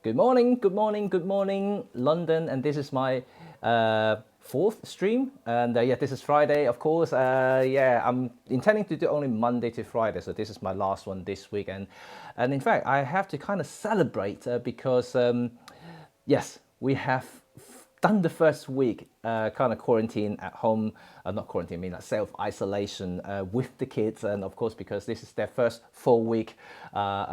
Good morning, London, and this is my fourth stream. And yeah, this is Friday, of course. Yeah, I'm intending to do only Monday to Friday, so this is my last one this week. And in fact, I have to kind of celebrate because yes, we have done the first week kind of quarantine at home, not quarantine, I mean like self-isolation with the kids. And of course, because this is their first full week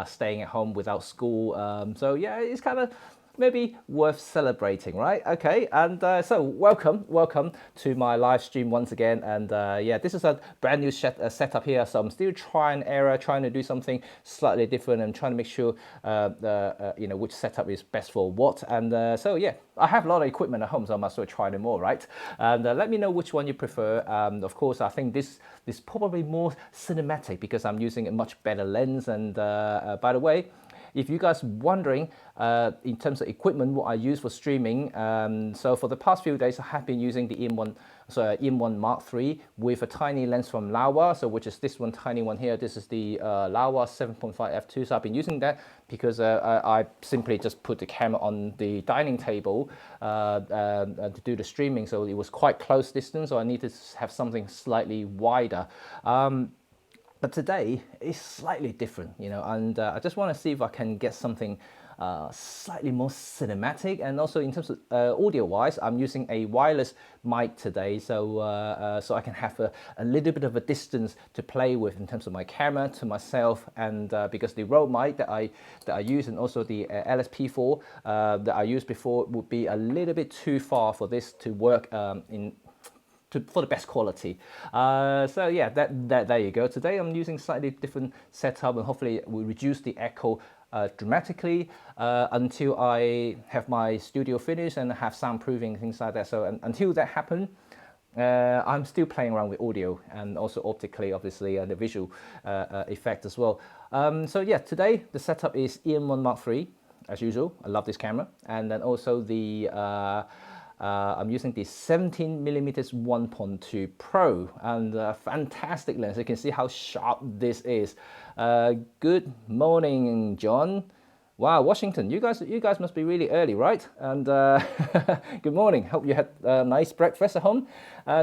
staying at home without school. So yeah, it's kind of maybe worth celebrating, right? Okay, and so welcome to my live stream once again. And yeah, this is a brand new setup here, so I'm still trying error, trying to do something slightly different and trying to make sure you know, which setup is best for what. And so yeah, I have a lot of equipment at home, so I must as well try them all, right? And let me know which one you prefer. Of course, I think this is probably more cinematic because I'm using a much better lens. And by the way, if you guys wondering in terms of equipment what I use for streaming, so for the past few days I have been using the EM1 Mark III with a tiny lens from Laowa, so which is this one tiny one here. This is the Laowa 7.5 f2. So I've been using that because I simply just put the camera on the dining table to do the streaming, so it was quite close distance, so I needed to have something slightly wider. But today is slightly different, you know, and I just want to see if I can get something slightly more cinematic. And also in terms of audio-wise, I'm using a wireless mic today, so so I can have a little bit of a distance to play with in terms of my camera to myself. And because the Rode mic that I use and also the LSP4 that I used before would be a little bit too far for this to work for the best quality. So yeah, there you go. Today I'm using slightly different setup, and hopefully it will reduce the echo dramatically until I have my studio finished and have soundproofing, things like that. So until that happens, I'm still playing around with audio and also optically, obviously, the visual effect as well. So yeah, today the setup is EM1 Mark III, as usual. I love this camera. And then also the I'm using the 17mm 1.2 Pro, and a fantastic lens. You can see how sharp this is. Good morning, John. Wow, Washington, you guys must be really early, right? And good morning. Hope you had a nice breakfast at home.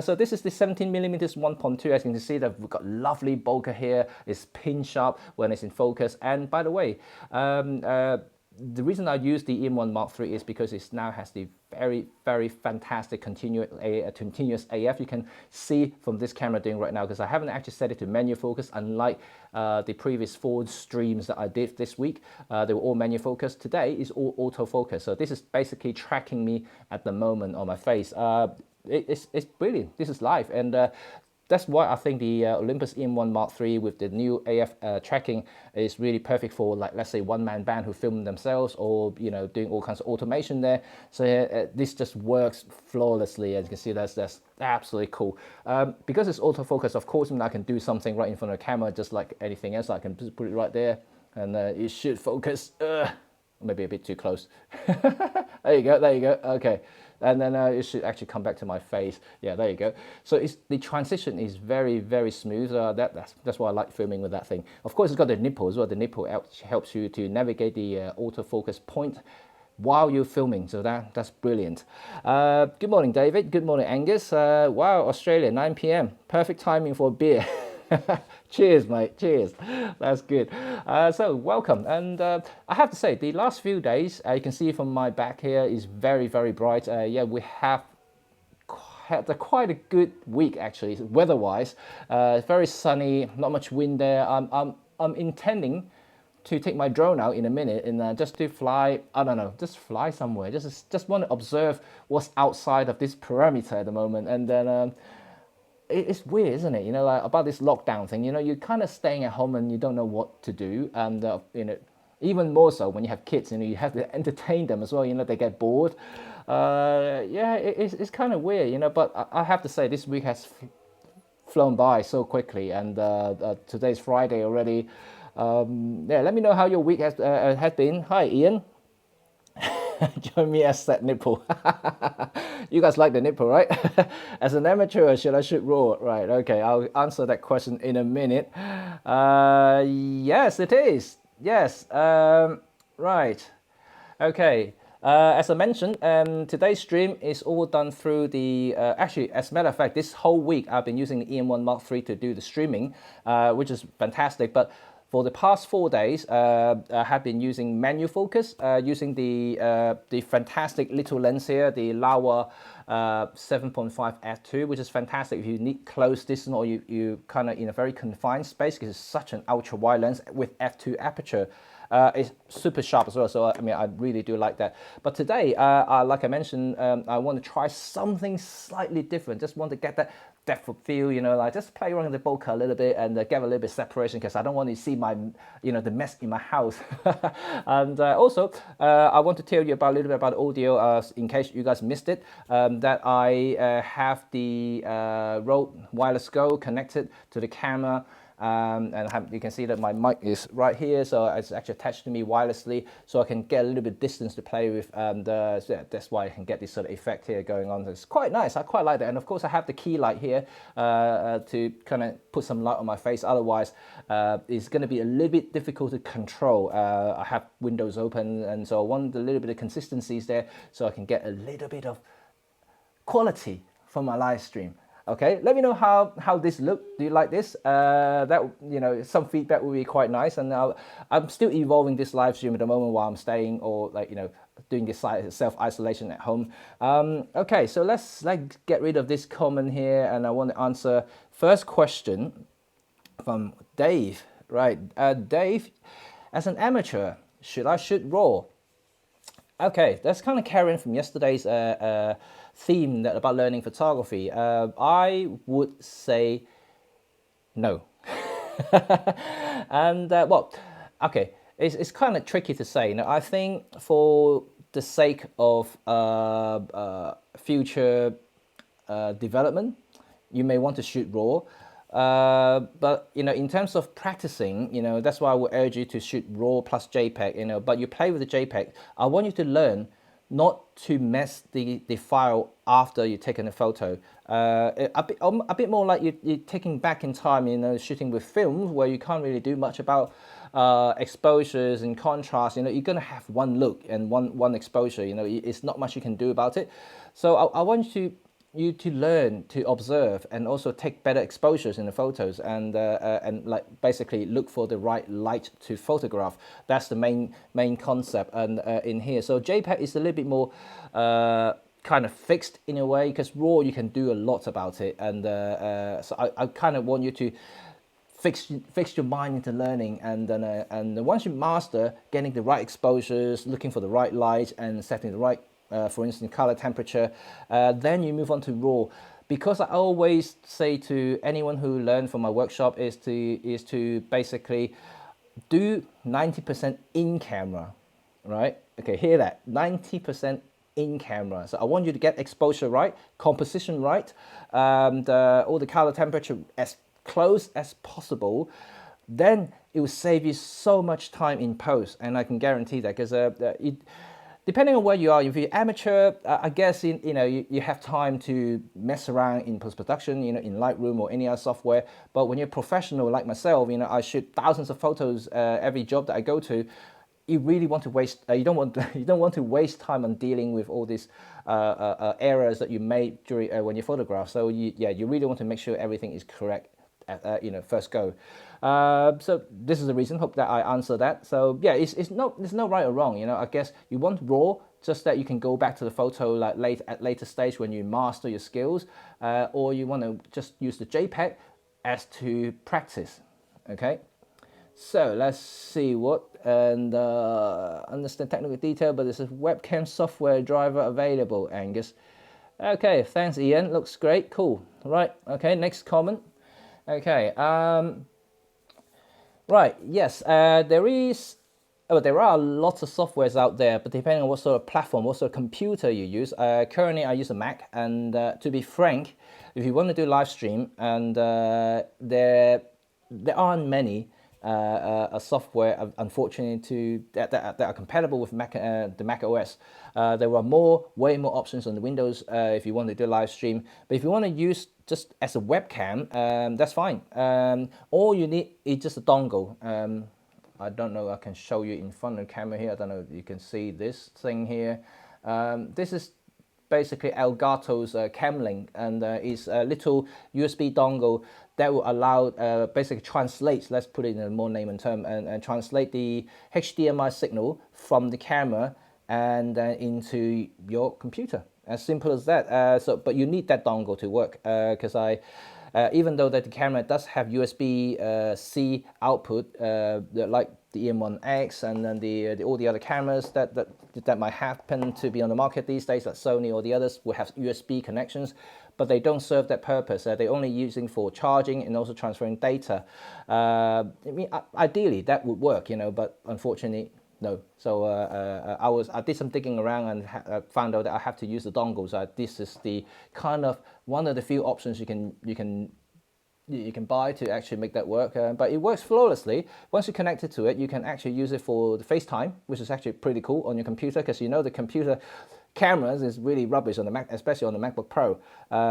So this is the 17mm 1.2. As you can see, that we've got lovely bokeh here. It's pin sharp when it's in focus. And by the way, the reason I use the EM1 Mark III is because it now has the very fantastic continuous AF. You can see from this camera doing right now, because I haven't actually set it to manual focus, unlike the previous 4 streams that I did this week. They were all manual focus. Today is all autofocus. So this is basically tracking me at the moment on my face. It's brilliant. This is live. And that's why I think the Olympus EM1 Mark III with the new AF tracking is really perfect for, like, let's say one-man band who film themselves, or you know, doing all kinds of automation there. So this just works flawlessly. As you can see, that's absolutely cool. Because it's autofocus, of course, I can do something right in front of the camera, just like anything else. I can just put it right there, and it should focus. Maybe a bit too close. There you go. Okay. And then it should actually come back to my face. Yeah, there you go. So the transition is very smooth. That's why I like filming with that thing. Of course, it's got the nipple as well. The nipple helps you to navigate the autofocus point while you're filming. So that's brilliant. Good morning, David. Good morning, Angus. Wow, Australia, 9 p.m. Perfect timing for a beer. Cheers, mate. Cheers. That's good. So welcome. And I have to say, the last few days, you can see from my back here, is very bright. Yeah, we have had quite a good week actually, weather-wise. Very sunny, not much wind there. I'm intending to take my drone out in a minute and just to fly. I don't know, just fly somewhere. Just want to observe what's outside of this perimeter at the moment, and then. It's weird, isn't it? You know, like about this lockdown thing. You know, you're kind of staying at home and you don't know what to do, and you know, even more so when you have kids. You know, you have to entertain them as well. You know, they get bored. Yeah, it's kind of weird. You know, but I have to say, this week has flown by so quickly, and today's Friday already. Yeah, let me know how your week has been. Hi, Ian. Join me as that nipple. You guys like the nipple, right? As an amateur, should I shoot raw? Right, okay, I'll answer that question in a minute. Yes, it is. Yes, right. Okay, as I mentioned, today's stream is all done through the, actually, as a matter of fact, this whole week I've been using the EM1 Mark III to do the streaming, which is fantastic. But for the past 4 days, I have been using manual focus, using the fantastic little lens here, the Laowa 7.5 f2, which is fantastic if you need close distance or you kind of in a very confined space, because it's such an ultra wide lens with f2 aperture. It's super sharp as well, so I mean, I really do like that. But today, like I mentioned, I want to try something slightly different. Just want to get that depth of field, like just play around with the bokeh a little bit and get a little bit of separation, because I don't want to see my, the mess in my house. And also, I want to tell you about a little bit about audio, in case you guys missed it, that I have the Rode Wireless Go connected to the camera. And you can see that my mic is right here, so it's actually attached to me wirelessly, so I can get a little bit of distance to play with, and so yeah, that's why I can get this sort of effect here going on. It's quite nice, I quite like that. And of course I have the key light here to kind of put some light on my face, otherwise it's going to be a little bit difficult to control. I have windows open, and so I want a little bit of consistencies there, so I can get a little bit of quality from my live stream. Okay, let me know how this look. Do you like this? That some feedback will be quite nice. And I'm still evolving this live stream at the moment while I'm staying, or doing this self isolation at home. Okay, so let's get rid of this comment here, and I want to answer first question from Dave. Right, Dave, as an amateur, should I shoot RAW? Okay, that's kind of carrying from yesterday's theme about learning photography. I would say no. And well, okay, it's kind of tricky to say. I think for the sake of future development, you may want to shoot RAW. But in terms of practicing, that's why I would urge you to shoot RAW plus JPEG. But you play with the JPEG. I want you to learn not to mess the file after you've taken a photo. A bit more like you're taking back in time, shooting with films where you can't really do much about exposures and contrast. You're going to have one look and one exposure. It's not much you can do about it. So I want you to learn to observe and also take better exposures in the photos, and like basically look for the right light to photograph. That's the main concept and in here. So JPEG is a little bit more kind of fixed in a way, because RAW you can do a lot about it, and so I kind of want you to fix your mind into learning, and then and once you master getting the right exposures, looking for the right light, and setting the right for instance color temperature, then you move on to RAW. Because I always say to anyone who learn from my workshop is to basically do 90% in camera, right? Okay, hear that, 90% in camera. So I want you to get exposure right, composition right, and all the color temperature as close as possible. Then it will save you so much time in post, and I can guarantee that, because depending on where you are, if you're amateur, I guess you have time to mess around in post-production, in Lightroom or any other software. But when you're professional like myself, I shoot thousands of photos every job that I go to. You really want to waste. You don't want to waste time on dealing with all these errors that you made during when you photograph. So you really want to make sure everything is correct at first go. So this is the reason. Hope that I answer that. So yeah, there's no right or wrong. I guess you want RAW just that you can go back to the photo like at later stage when you master your skills, or you want to just use the JPEG as to practice. Okay. So let's see what, and understand technical detail, but there's a webcam software driver available, Angus. Okay, thanks Ian, looks great, cool. Right, okay, next comment. Okay, right, yes, there are lots of softwares out there, but depending on what sort of platform, what sort of computer you use. Currently I use a Mac, and to be frank, if you want to do live stream, and there aren't many a software, unfortunately, that are compatible with Mac, the Mac OS. There are way more options on the Windows if you want to do live stream. But if you want to use just as a webcam, that's fine. All you need is just a dongle. I don't know, I can show you in front of the camera here. I don't know if you can see this thing here. This is basically Elgato's Camlink, and is a little USB dongle that will allow basically translate, let's put it in a more layman term, and translate the HDMI signal from the camera and into your computer. As simple as that. But you need that dongle to work, because even though that the camera does have USB-C output, like the EM1X and then all the other cameras that might happen to be on the market these days, like Sony or the others, will have USB connections, but they don't serve that purpose. They're only using for charging and also transferring data. I mean, ideally that would work, but unfortunately, no. So I did some digging around and found out that I have to use the dongle. So this is the kind of one of the few options you can buy to actually make that work. But it works flawlessly. Once you connect it to it, you can actually use it for the FaceTime, which is actually pretty cool on your computer, because the computer cameras is really rubbish on the Mac, especially on the MacBook Pro.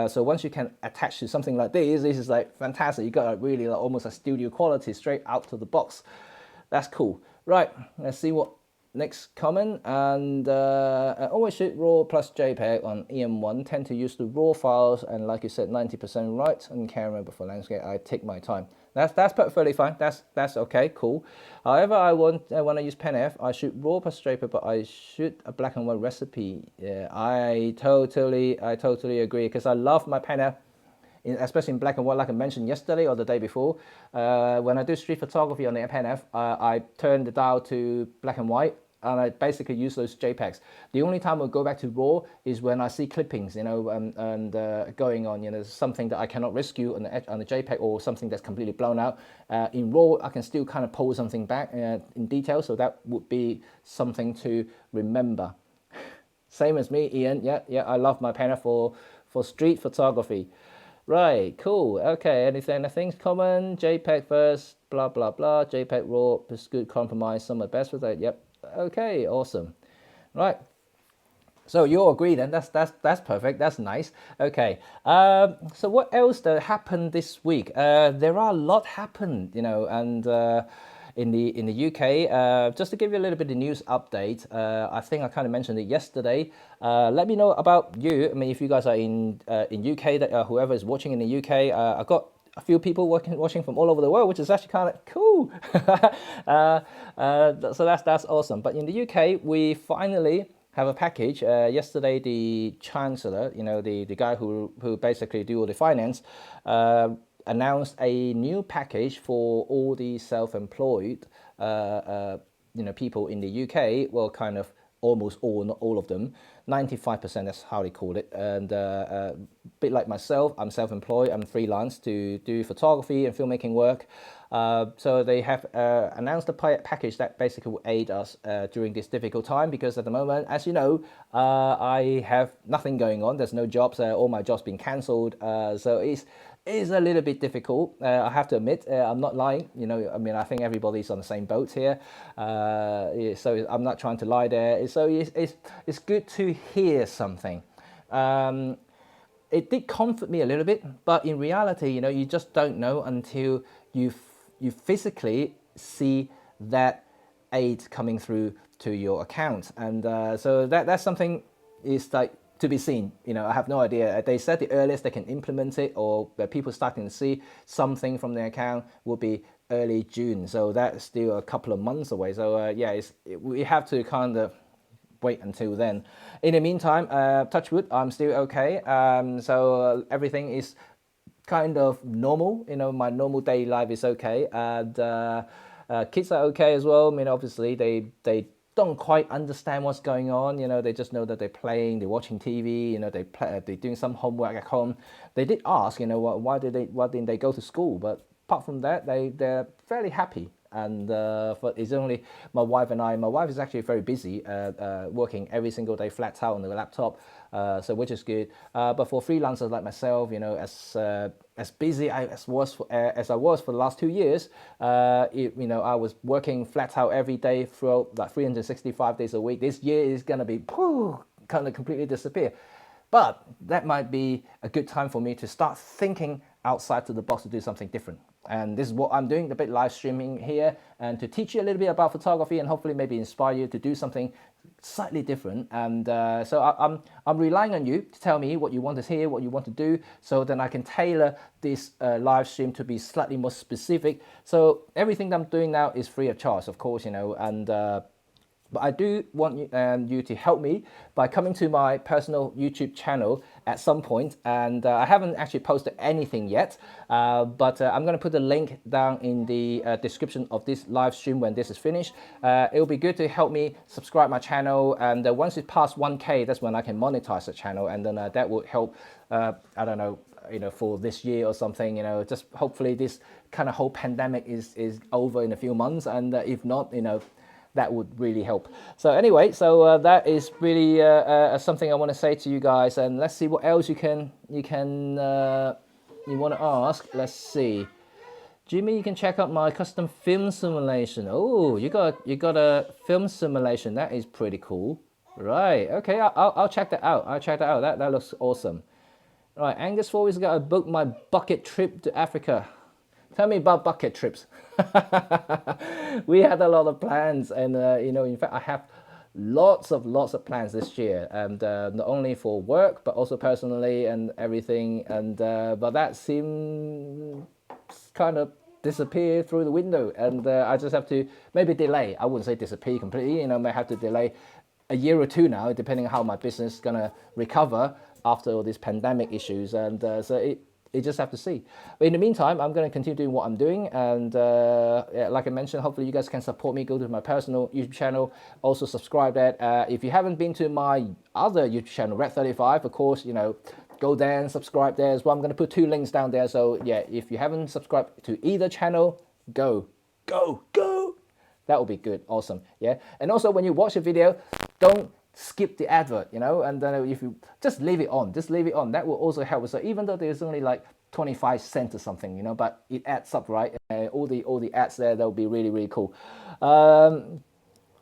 So once you can attach to something like this is like fantastic. You got really almost a studio quality straight out of the box. That's cool. Right, let's see what next comment. And always shoot RAW plus JPEG on EM1. Tend to use the RAW files, and like you said, 90% right on camera, but for landscape, I take my time. That's perfectly fine. That's okay, cool. However, when I use PenF, I shoot RAW plus JPEG, but I shoot a black and white recipe. Yeah, I totally agree, because I love my PenF. Especially in black and white, like I mentioned yesterday or the day before. When I do street photography on the PenF, I turn the dial to black and white, and I basically use those JPEGs. The only time I'll go back to RAW is when I see clippings, and going on, something that I cannot rescue on the JPEG, or something that's completely blown out. In RAW, I can still kind of pull something back in detail, so that would be something to remember. Same as me, Ian. Yeah, I love my PenF for street photography. Right, cool. Okay, anything common? JPEG first, blah blah blah. JPEG RAW is good compromise. Some are best with that. Yep. Okay, awesome. Right. So you all agree then? That's perfect. That's nice. Okay. So what else happened this week? There are a lot happened, and. In the UK, just to give you a little bit of news update, I think I kind of mentioned it yesterday. Let me know about you. I mean, if you guys are in UK, that whoever is watching in the UK, I've got a few people watching from all over the world, which is actually kind of cool. So that's awesome. But in the UK, we finally have a package. Yesterday, the Chancellor, the guy who basically do all the finance, announced a new package for all the self-employed people in the UK. Well, kind of almost all, not all of them. 95%, that's how they call it. And a bit like myself, I'm self-employed, I'm freelance to do photography and filmmaking work. So they have announced a package that basically will aid us during this difficult time, because at the moment, as you know, I have nothing going on. There's no jobs. All my jobs being cancelled. So it's a little bit difficult. I have to admit, I'm not lying. I mean, I think everybody's on the same boat here. So I'm not trying to lie there. So it's good to hear something. It did comfort me a little bit, but in reality, you just don't know until you physically see that aid coming through to your account. And so that's something is like to be seen. I have no idea. They said the earliest they can implement it, or people starting to see something from their account, will be early June. So that's still a couple of months away. So we have to kind of wait until then. In the meantime, touch wood, I'm still okay. So everything is kind of normal. My normal daily life is okay, and kids are okay as well. I mean, obviously they don't quite understand what's going on. They just know that they're playing, they're watching TV. They're doing some homework at home. They did ask, why didn't they go to school? But apart from that, they're fairly happy. And it's only my wife and I. My wife is actually very busy, working every single day flat out on the laptop, so which is good. But for freelancers like myself, as busy as I was for the last 2 years, I was working flat out every day throughout, like 365 days a week. This year is gonna be kind of completely disappear. But that might be a good time for me to start thinking outside of the box to do something different. And this is what I'm doing, a bit live streaming here, and to teach you a little bit about photography and hopefully maybe inspire you to do something slightly different. And so I'm relying on you to tell me what you want to hear, what you want to do, so then I can tailor this live stream to be slightly more specific. So everything that I'm doing now is free of charge, of course, you know, and but I do want you to help me by coming to my personal YouTube channel at some point. And I haven't actually posted anything yet, but I'm going to put the link down in the description of this live stream when this is finished. It'll be good to help me subscribe my channel. And once it passes 1K, that's when I can monetize the channel. And then that would help, I don't know, you know, for this year or something, you know, just hopefully this kind of whole pandemic is over in a few months. And if not, you know, that would really help. So anyway, so that is really something I want to say to you guys. And let's see what else you want to ask. Let's see, Jimmy, you can check out my custom film simulation. Oh, you got a film simulation. That is pretty cool. Right. Okay, I'll check that out. That looks awesome. Right, Angus always got to book my bucket trip to Africa. Tell me about bucket trips. We had a lot of plans, and you know, in fact, I have lots of plans this year, and not only for work but also personally and everything. And but that seemed kind of disappear through the window, and I just have to maybe delay. I wouldn't say disappear completely. You know, may have to delay a year or two now, depending on how my business is gonna recover after all these pandemic issues. And so you just have to see. But in the meantime, I'm going to continue doing what I'm doing. And yeah, like I mentioned, hopefully you guys can support me. Go to my personal YouTube channel. Also subscribe that. If you haven't been to my other YouTube channel, Red35, of course, you know, go there and subscribe there as well. I'm going to put 2 links down there. So yeah, if you haven't subscribed to either channel, go. That would be good. Awesome. Yeah. And also when you watch a video, don't skip the advert, you know, and then if you just leave it on, that will also help. So even though there's only like 25 cents or something, you know, but it adds up, right? All the ads there, that'll be really cool.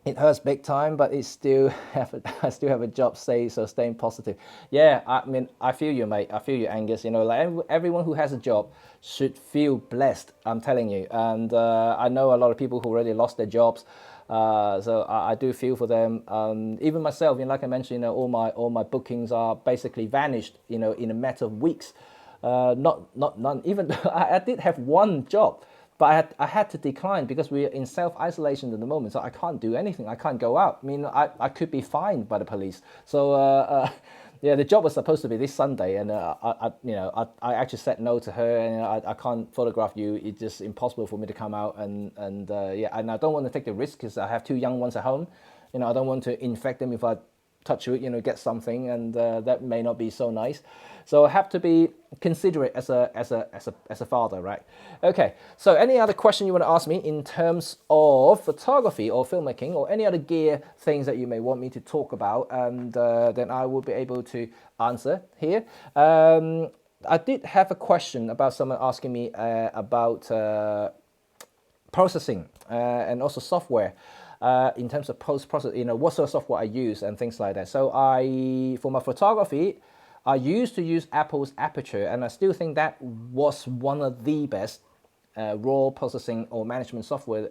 It hurts big time, but I still have a job, so staying positive. Yeah, I mean, I feel you, mate. I feel you, Angus. You know, like everyone who has a job should feel blessed, I'm telling you. And I know a lot of people who already lost their jobs. So I do feel for them. Even myself, you know, like I mentioned, you know, all my bookings are basically vanished, you know, in a matter of weeks. None. Even I did have one job, but I had to decline because we're in self-isolation at the moment, so I can't do anything. I can't go out. I mean, I could be fined by the police. So yeah, the job was supposed to be this Sunday, and I actually said no to her, and I can't photograph you. It's just impossible for me to come out, and yeah, and I don't want to take the risk because I have 2 young ones at home. You know, I don't want to infect them if I touch it, you know, get something, and that may not be so nice. So I have to be considerate as a father, right? Okay. So any other question you want to ask me in terms of photography or filmmaking or any other gear things that you may want me to talk about, and then I will be able to answer here. I did have a question about someone asking me about processing and also software. In terms of post-process, you know, what sort of software I use and things like that. So for my photography, I used to use Apple's Aperture, and I still think that was one of the best raw processing or management software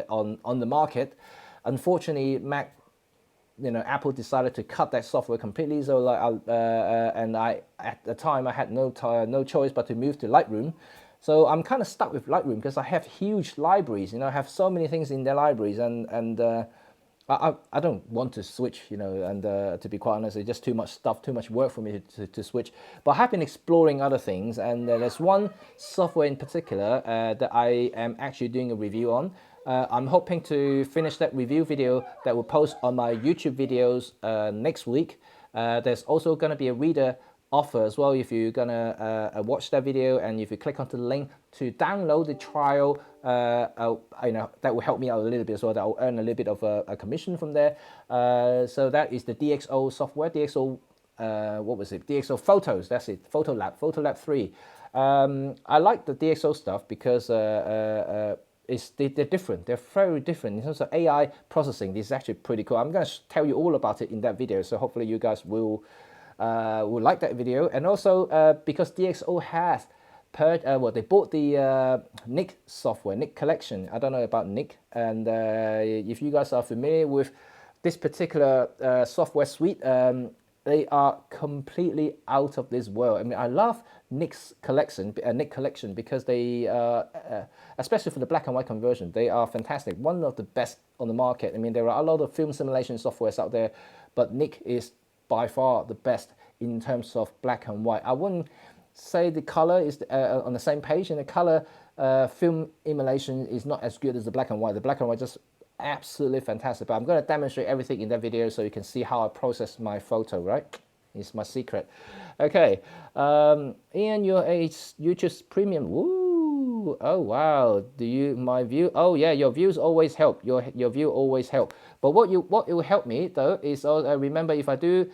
on the market. Unfortunately, Apple decided to cut that software completely. So like, at the time I had no choice but to move to Lightroom. So I'm kind of stuck with Lightroom because I have huge libraries, you know, I have so many things in their libraries, and I don't want to switch, you know, and to be quite honest, it's just too much stuff, too much work for me to switch. But I have been exploring other things, and there's one software in particular that I am actually doing a review on. I'm hoping to finish that review video that will post on my YouTube videos next week. There's also going to be a reader offer as well if you're gonna watch that video, and if you click onto the link to download the trial, that will help me out a little bit as well. That I'll earn a little bit of a commission from there. So that is the DxO software, DxO what was it? DxO Photos. That's it. Photolab 3. I like the DxO stuff because they're different. They're very different in terms of AI processing. This is actually pretty cool. I'm going to tell you all about it in that video. So hopefully you guys will like that video. And also because DxO has they bought the Nick software, Nick collection. I don't know about Nick, and if you guys are familiar with this particular software suite, they are completely out of this world. I mean, I love Nick's collection, Nick collection, because they, especially for the black and white conversion, they are fantastic. One of the best on the market. I mean, there are a lot of film simulation softwares out there, but Nick is by far the best in terms of black and white. I wouldn't say the color is on the same page, and the color film emulation is not as good as the black and white. The black and white just absolutely fantastic, but I'm going to demonstrate everything in that video so you can see how I process my photo, right? It's my secret. Okay, Ian, you just premium. Woo! Oh wow, my view? Oh yeah, your views always help. Your view always help. But what it will help me though is remember, if I do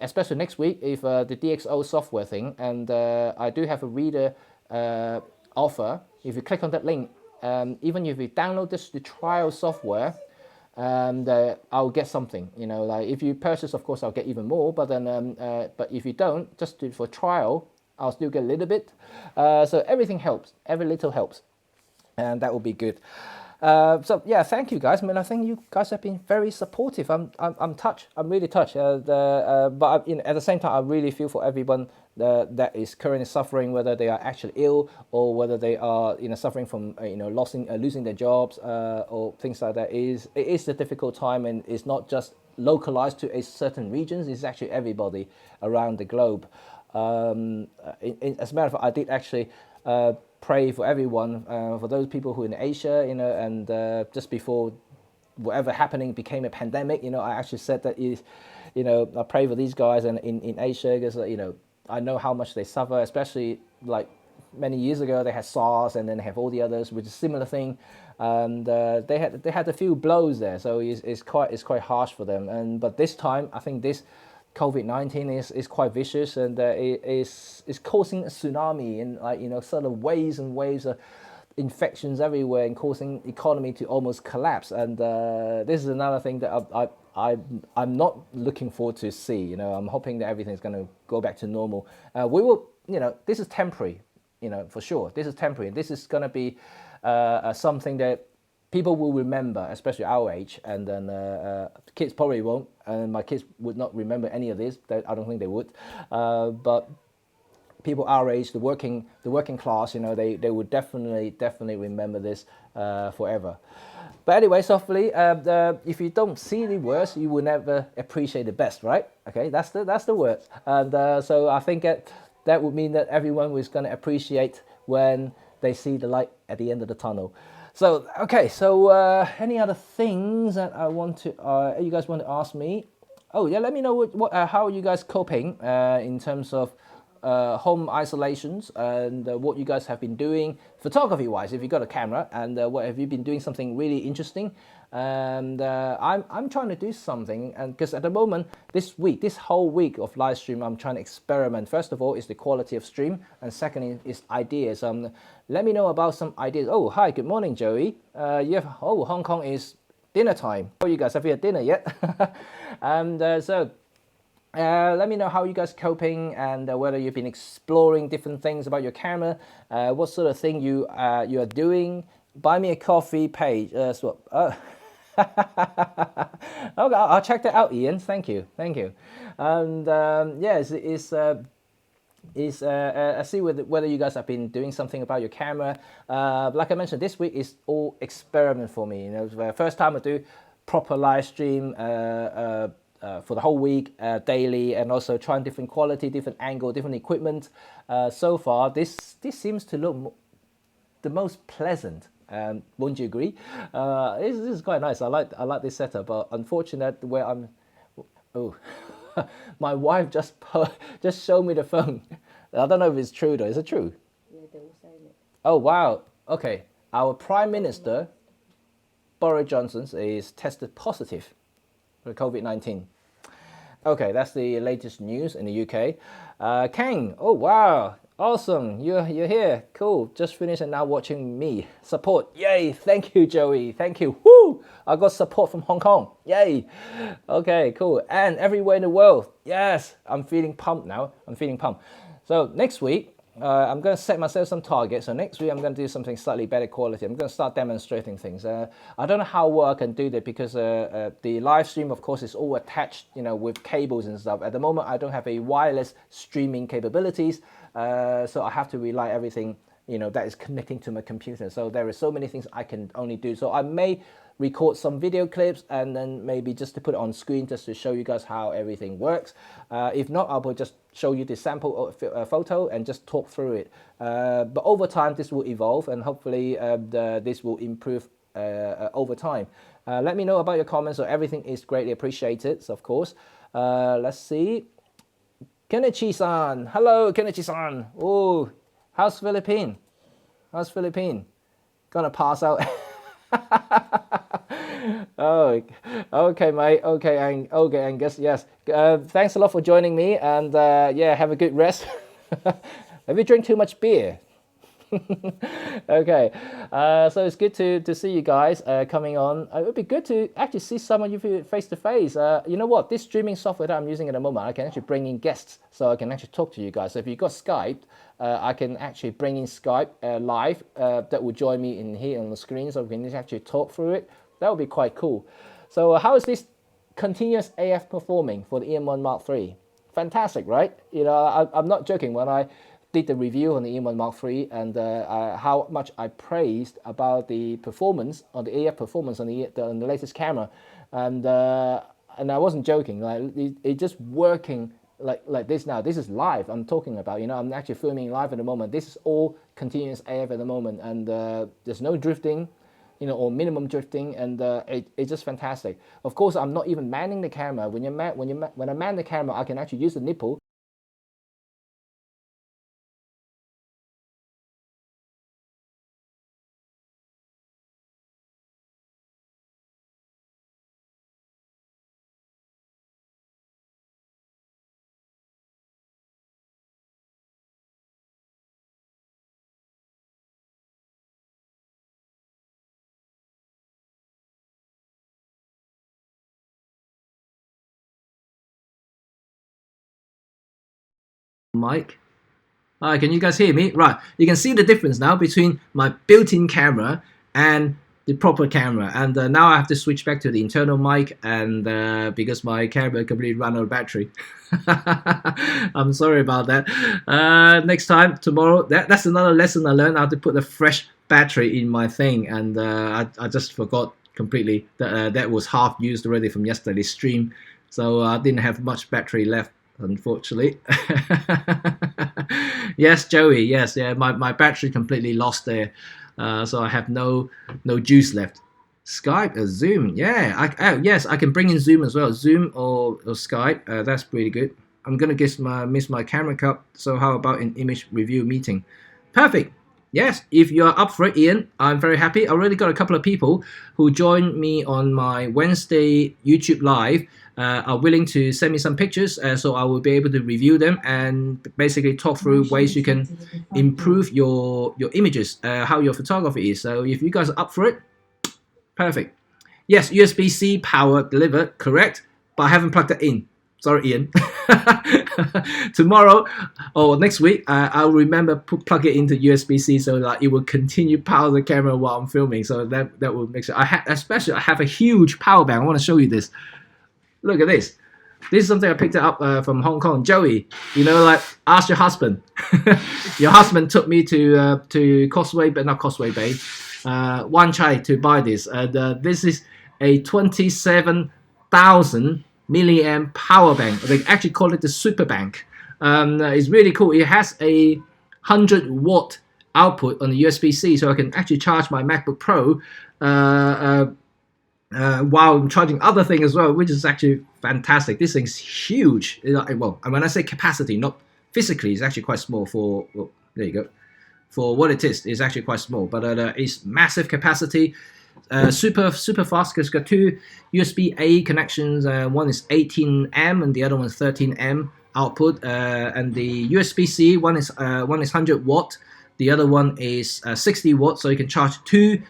especially next week, if the DxO software thing, and I do have a reader offer. If you click on that link, even if you download the trial software, and I'll get something. You know, like if you purchase, of course, I'll get even more. But then, but if you don't, just do it for trial, I'll still get a little bit. So everything helps. Every little helps, and that will be good. So yeah, thank you guys. I mean, I think you guys have been very supportive. I'm touched. I'm really touched. But at the same time, I really feel for everyone that is currently suffering, whether they are actually ill or whether they are suffering from losing their jobs or things like that. It is a difficult time, and it's not just localized to a certain regions. It's actually everybody around the globe. As a matter of fact, I did actually pray for everyone, for those people who are in Asia, and just before whatever happening became a pandemic, I actually said that I pray for these guys and in Asia, because I know how much they suffer, especially like many years ago they had SARS, and then they have all the others, which is a similar thing, and they had a few blows there, so it's quite harsh for them. But this time, I think this COVID-19 is quite vicious, and it is causing a tsunami, and sort of waves and waves of infections everywhere, and causing economy to almost collapse. And this is another thing that I'm not looking forward to see. I'm hoping that everything's going to go back to normal. We will, this is temporary, for sure. This is temporary. This is going to be something that people will remember, especially our age, and then kids probably won't, and my kids would not remember any of this. I don't think they would. But people our age, the working class, they would definitely remember this forever. But anyway, hopefully, if you don't see the worst, you will never appreciate the best, right? Okay, that's the word. And so I think that would mean that everyone was going to appreciate when they see the light at the end of the tunnel. So okay, so any other things that you guys want to ask me? Oh yeah, let me know how are you guys coping in terms of home isolations, and what you guys have been doing photography wise, if you got a camera, and what have you been doing something really interesting. And I'm trying to do something, and because at the moment this whole week of live stream, I'm trying to experiment. First of all is the quality of stream, and second is ideas. Let me know about some ideas. Oh hi, good morning Joey. Hong Kong is dinner time. Oh, you guys have had dinner yet? And let me know how you guys coping, and whether you've been exploring different things about your camera, what sort of thing you are doing. Buy me a coffee page. Okay, I'll check that out, Ian. Thank you. And I see whether you guys have been doing something about your camera. Like I mentioned, this week is all experiment for me. The first time I do proper live stream for the whole week, daily, and also trying different quality, different angle, different equipment. So far, this seems to look the most pleasant. Won't you agree? This is quite nice. I like this setup, but unfortunate where I'm. Oh, my wife just showed me the phone. I don't know if it's true though. Is it true? Yeah, they're all saying it. Oh wow. Okay, our Prime Minister Boris Johnson is tested positive for COVID-19. Okay, that's the latest news in the UK. Cheng, oh wow, awesome, you're here, cool. Just finished and now watching me. Support, yay! Thank you, Joey. Thank you. Woo! I got support from Hong Kong. Yay! Okay, cool. And everywhere in the world. Yes, I'm feeling pumped now. So next week, I'm going to set myself some targets. So next week I'm going to do something slightly better quality. I'm going to start demonstrating things. I don't know how well I can do that because the live stream, of course, is all attached, with cables and stuff. At the moment, I don't have a wireless streaming capabilities, so I have to rely everything, that is connecting to my computer. So there are so many things I can only do. So I may record some video clips and then maybe just to put it on screen just to show you guys how everything works. If not, I will just show you the sample photo and just talk through it. But over time, this will evolve and hopefully this will improve over time. Let me know about your comments. So everything is greatly appreciated, so of course. Let's see. Kenichi-san. Hello, Kenichi-san. Oh, how's Philippine? How's Philippine? Gonna pass out. Oh, okay, mate. Okay, Angus. Yes. Thanks a lot for joining me, and yeah, have a good rest. Have you drank too much beer? Okay, so it's good to see you guys coming on. It would be good to actually see some of you face to face. You know what? This streaming software that I'm using at the moment, I can actually bring in guests, so I can actually talk to you guys. So if you've got Skype, I can actually bring in Skype live that will join me in here on the screen, so we can actually talk through it. That would be quite cool. So how is this continuous AF performing for the EM1 Mark III? Fantastic, right? I'm not joking when I did the review on the EM1 Mark III and how much I praised about the performance on the AF performance on the latest camera, and I wasn't joking. Like it's just working like this now. This is live. I'm talking about. I'm actually filming live at the moment. This is all continuous AF at the moment, and there's no drifting, or minimum drifting, and it's just fantastic. Of course, I'm not even manning the camera. When I man the camera, I can actually use the nipple. Mic. Hi, can you guys hear me? Right, you can see the difference now between my built-in camera and the proper camera. And now I have to switch back to the internal mic, and because my camera completely ran out of battery. I'm sorry about that. Next time, tomorrow, that's another lesson I learned, how to put a fresh battery in my thing. And I just forgot completely that that was half used already from yesterday's stream. So I didn't have much battery left, unfortunately. Yes, Joey. Yes, yeah. My battery completely lost there, so I have no juice left. Skype or Zoom? Yeah. Yes, I can bring in Zoom as well. Zoom or Skype. That's pretty good. I'm gonna miss my camera cup. So how about an image review meeting? Perfect. Yes, if you're up for it, Ian, I'm very happy. I already got a couple of people who joined me on my Wednesday YouTube live. Are willing to send me some pictures, so I will be able to review them and basically talk through ways you can improve your images, how your photography is. So if you guys are up for it, perfect. Yes, USB-C power delivered, correct, but I haven't plugged it in. Sorry, Ian. Tomorrow or next week, I'll remember plug it into USB-C so that it will continue power the camera while I'm filming. So that will make sure. I have a huge power bank. I want to show you this. Look at this. This is something I picked up from Hong Kong. Joey, ask your husband. Your husband took me to Causeway, but not Causeway Bay, Wan Chai to buy this. This is a 27,000 milliamp power bank. They actually call it the super bank. It's really cool. It has a 100-watt output on the USB-C, so I can actually charge my MacBook Pro while I'm charging other things as well, which is actually fantastic. This thing's huge. Well, and when I say capacity, not physically, it's actually quite small for, well, there you go. For what it is, it's actually quite small, but it's massive capacity, super fast, because it's got two USB-A connections. One is 18M and the other one is 13M output, and the USB-C one is 100 watt, the other one is 60 watt, so you can charge two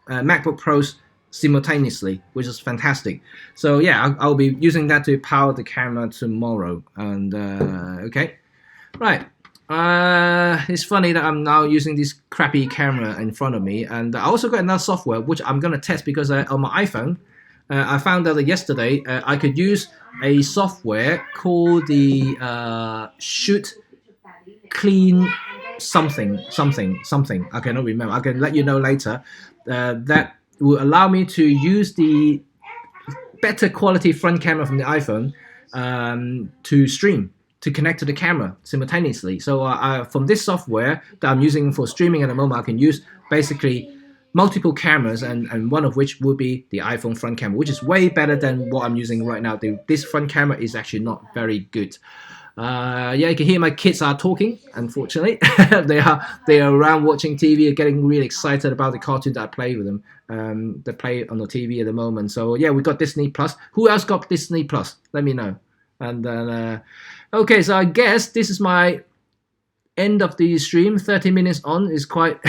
MacBook Pros simultaneously, which is fantastic. So yeah, I'll be using that to power the camera tomorrow. And okay, right. It's funny that I'm now using this crappy camera in front of me, and I also got another software which I'm gonna test because on my iPhone, I found out that yesterday I could use a software called the Shoot Clean something. I cannot remember. I can let you know later. That will allow me to use the better quality front camera from the iPhone to stream, to connect to the camera simultaneously. So from this software that I'm using for streaming at the moment, I can use basically multiple cameras, and one of which will be the iPhone front camera, which is way better than what I'm using right now. This front camera is actually not very good. Yeah, you can hear my kids are talking. Unfortunately, they are around watching TV, getting really excited about the cartoon that I play with them. They play on the TV at the moment. So yeah, we got Disney Plus. Who else got Disney Plus? Let me know. And then okay, so I guess this is my end of the stream. 30 minutes on is quite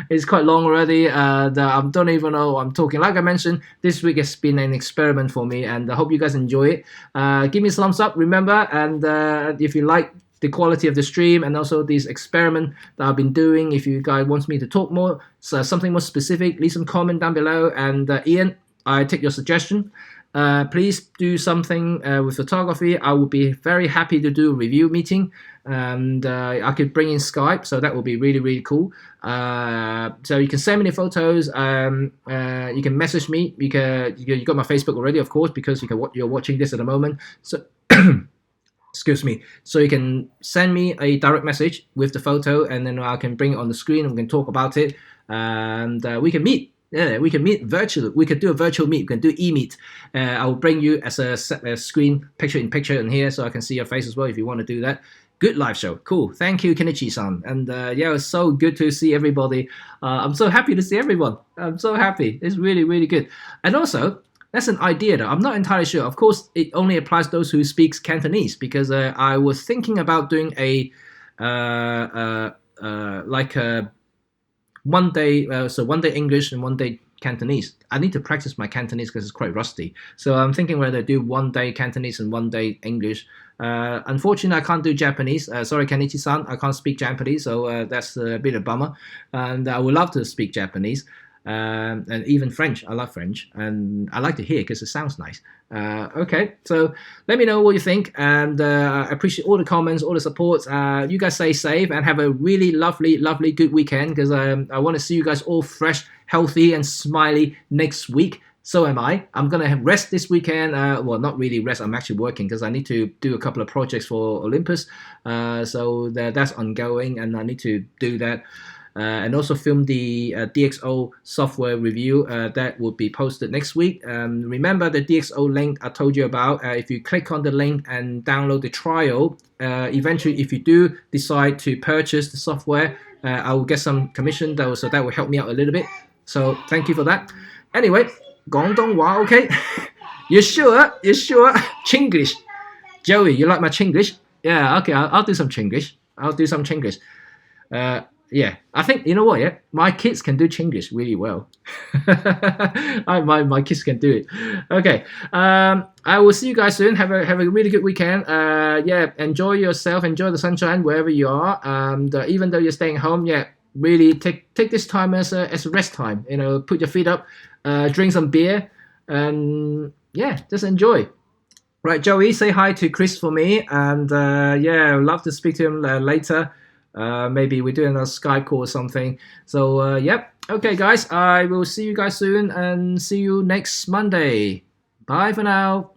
it's quite long already. I don't even know what I'm talking. Like I mentioned, this week has been an experiment for me, and I hope you guys enjoy it. Give me a thumbs up, remember, and if you like the quality of the stream and also this experiment that I've been doing, if you guys want me to talk more, so something more specific, leave some comment down below. And Ian, I take your suggestion. Please do something with photography. I would be very happy to do a review meeting, and I could bring in Skype, so that would be really, really cool. So you can send me the photos. You can message me. You got my Facebook already, of course, because you're watching this at the moment. So excuse me. So you can send me a direct message with the photo, and then I can bring it on the screen and we can talk about it, and we can meet. Yeah, we can meet virtually. We could do a virtual meet. We can do e-meet. I will bring you as a screen picture in picture in here, so I can see your face as well if you want to do that. Good live show. Cool. Thank you, Kenichi-san. And yeah, it was so good to see everybody. I'm so happy to see everyone. I'm so happy. It's really, really good. And also, that's an idea though. I'm not entirely sure. Of course, it only applies to those who speak Cantonese, because I was thinking about doing a like a one day, so one day English and one day Cantonese. I need to practice my Cantonese because it's quite rusty. So I'm thinking whether to do one day Cantonese and one day English. Unfortunately, I can't do Japanese. Sorry, Kenichi-san, I can't speak Japanese, so that's a bit of a bummer. And I would love to speak Japanese. And even French. I love French, and I like to hear because it sounds nice. Okay, so let me know what you think, and I appreciate all the comments, all the support. You guys stay safe and have a really lovely, lovely, good weekend, because I want to see you guys all fresh, healthy, and smiley next week. So am I. I'm going to rest this weekend. Well, not really rest. I'm actually working because I need to do a couple of projects for Olympus. So that's ongoing, and I need to do that. And also film the DxO software review that will be posted next week. Remember the DxO link I told you about. If you click on the link and download the trial, eventually if you do decide to purchase the software, I will get some commission, so that will help me out a little bit. So thank you for that. Anyway, 廣東話 OK? You sure? You sure? Chinglish. Joey, you like my Chinglish? Yeah, okay, I'll do some Chinglish. I'll do some Chinglish. Yeah, I think, you know what, yeah, my kids can do Chinglish really well. my kids can do it. Okay, I will see you guys soon. Have a really good weekend. Yeah, enjoy yourself, enjoy the sunshine wherever you are. Even though you're staying home, yeah, really take this time as a rest time. You know, put your feet up, drink some beer, and yeah, just enjoy. Right, Joey, say hi to Chris for me, and yeah, I'd love to speak to him later. Maybe we're doing a Skype call or something. So yep. Okay, guys, I will see you guys soon, and see you next Monday. Bye for now.